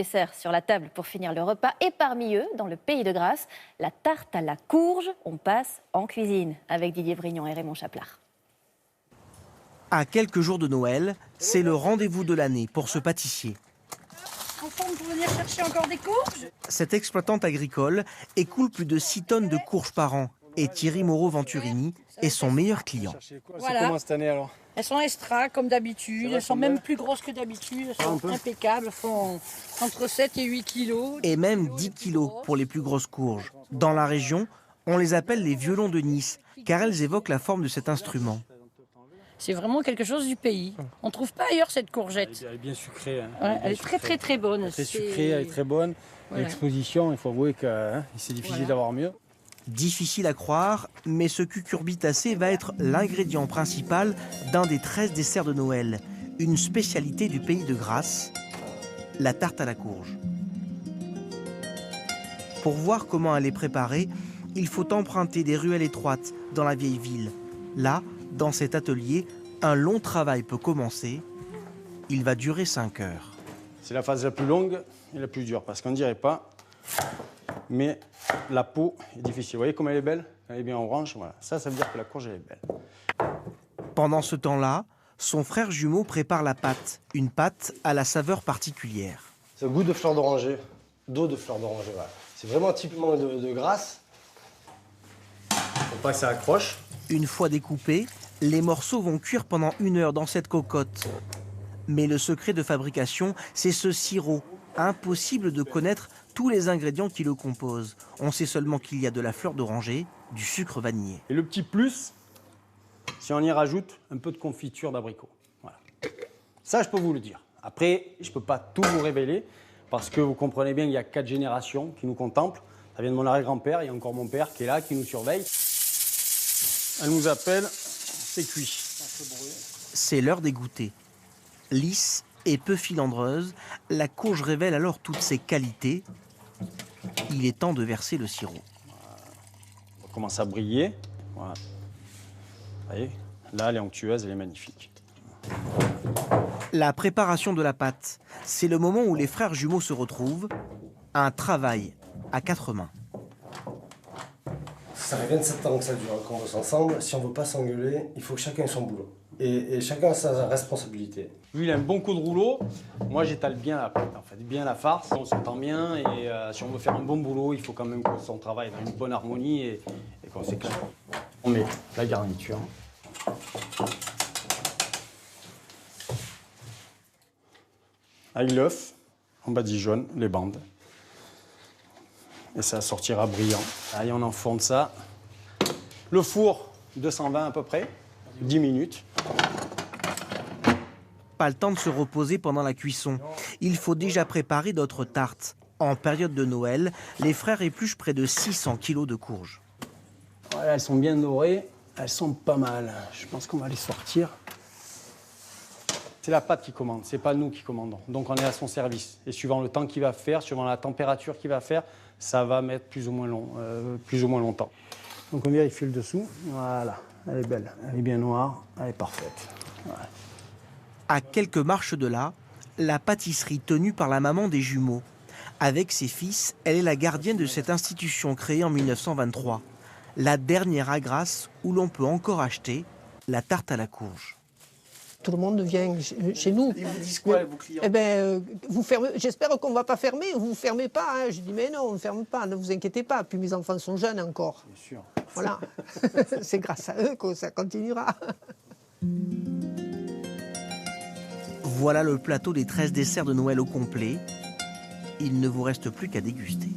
Dessert sur la table pour finir le repas et parmi eux, dans le pays de Grasse, la tarte à la courge. On passe en cuisine avec Didier Brignon et Raymond Chaplard. À quelques jours de Noël, c'est le rendez-vous de l'année pour ce pâtissier. Enfant, pour venir chercher encore des courges. Cette exploitante agricole écoule plus de 6 tonnes de courges par an et Thierry Moreau-Venturini est son meilleur client. Voilà. Comment cette année alors? Elles sont extra comme d'habitude, elles sont même plus grosses que d'habitude, elles sont impeccables, elles font entre 7 et 8 kilos. Et même 10 kilos pour les plus grosses courges. Dans la région, on les appelle les violons de Nice, car elles évoquent la forme de cet instrument. C'est vraiment quelque chose du pays. On ne trouve pas ailleurs cette courgette. Elle est bien sucrée. Hein. Ouais, elle est très bonne. Très sucrée, elle est très bonne. Voilà. L'exposition, il faut avouer que c'est difficile d'avoir mieux. Difficile à croire, mais ce cucurbitacé va être l'ingrédient principal d'un des 13 desserts de Noël, une spécialité du pays de Grasse, la tarte à la courge. Pour voir comment elle est préparée, il faut emprunter des ruelles étroites dans la vieille ville. Là, dans cet atelier, un long travail peut commencer. Il va durer 5 heures. C'est la phase la plus longue et la plus dure, parce qu'on ne dirait pas, mais la peau est difficile. Vous voyez comme elle est belle? Elle est bien orange, voilà. Ça veut dire que la courge elle est belle. Pendant ce temps-là, son frère jumeau prépare la pâte, une pâte à la saveur particulière. C'est le goût de fleur d'oranger, d'eau de fleur d'oranger, voilà. C'est vraiment typiquement de Grasse. Faut pas que ça accroche. Une fois découpés, les morceaux vont cuire pendant 1 heure dans cette cocotte. Mais le secret de fabrication, c'est ce sirop. Impossible de connaître tous les ingrédients qui le composent. On sait seulement qu'il y a de la fleur d'oranger, du sucre vanillé. Et le petit plus, si on y rajoute un peu de confiture d'abricot. Voilà. Ça, je peux vous le dire. Après, je ne peux pas tout vous révéler, parce que vous comprenez bien qu'il y a 4 générations qui nous contemplent. Ça vient de mon arrière-grand-père, il y a encore mon père qui est là, qui nous surveille. Elle nous appelle, c'est cuit. C'est l'heure des goûters. Lisse et peu filandreuse, la courge révèle alors toutes ses qualités. Il est temps de verser le sirop. On commence à briller. Voilà. Vous voyez, là, elle est onctueuse, elle est magnifique. La préparation de la pâte, c'est le moment où les frères jumeaux se retrouvent. Un travail à 4 mains. Ça fait 27 ans que ça dure, qu'on bosse ensemble. Si on ne veut pas s'engueuler, il faut que chacun ait son boulot. Et chacun a sa responsabilité. Lui, il a un bon coup de rouleau. Moi, j'étale bien la pâte, en fait, bien la farce. On s'entend bien et si on veut faire un bon boulot, il faut quand même qu'on travaille dans une bonne harmonie et qu'on s'éclate. On met la garniture. Avec l'œuf, en badigeonne, les bandes. Et ça sortira brillant. Allez, on enfourne ça. Le four, 220 à peu près, 10 minutes. Pas le temps de se reposer pendant la cuisson. Il faut déjà préparer d'autres tartes. En période de Noël, les frères épluchent près de 600 kilos de courges. Voilà, elles sont bien dorées, elles sont pas mal. Je pense qu'on va les sortir. C'est la pâte qui commande, c'est pas nous qui commandons. Donc on est à son service. Et suivant le temps qu'il va faire, suivant la température qu'il va faire, ça va mettre plus ou moins longtemps. Donc on vérifie le dessous. Voilà, elle est belle, elle est bien noire, elle est parfaite. Voilà. À quelques marches de là, la pâtisserie tenue par la maman des jumeaux. Avec ses fils, elle est la gardienne de cette institution créée en 1923. La dernière à Grasse où l'on peut encore acheter la tarte à la courge. Tout le monde vient chez nous. Ils vous disent quoi, vos clients? Eh ben, vous fermez. J'espère qu'on ne va pas fermer. Vous ne fermez pas. Hein. Je dis, mais non, on ne ferme pas. Ne vous inquiétez pas. Puis mes enfants sont jeunes encore. Bien sûr. Voilà. C'est grâce à eux que ça continuera. Voilà le plateau des 13 desserts de Noël au complet. Il ne vous reste plus qu'à déguster.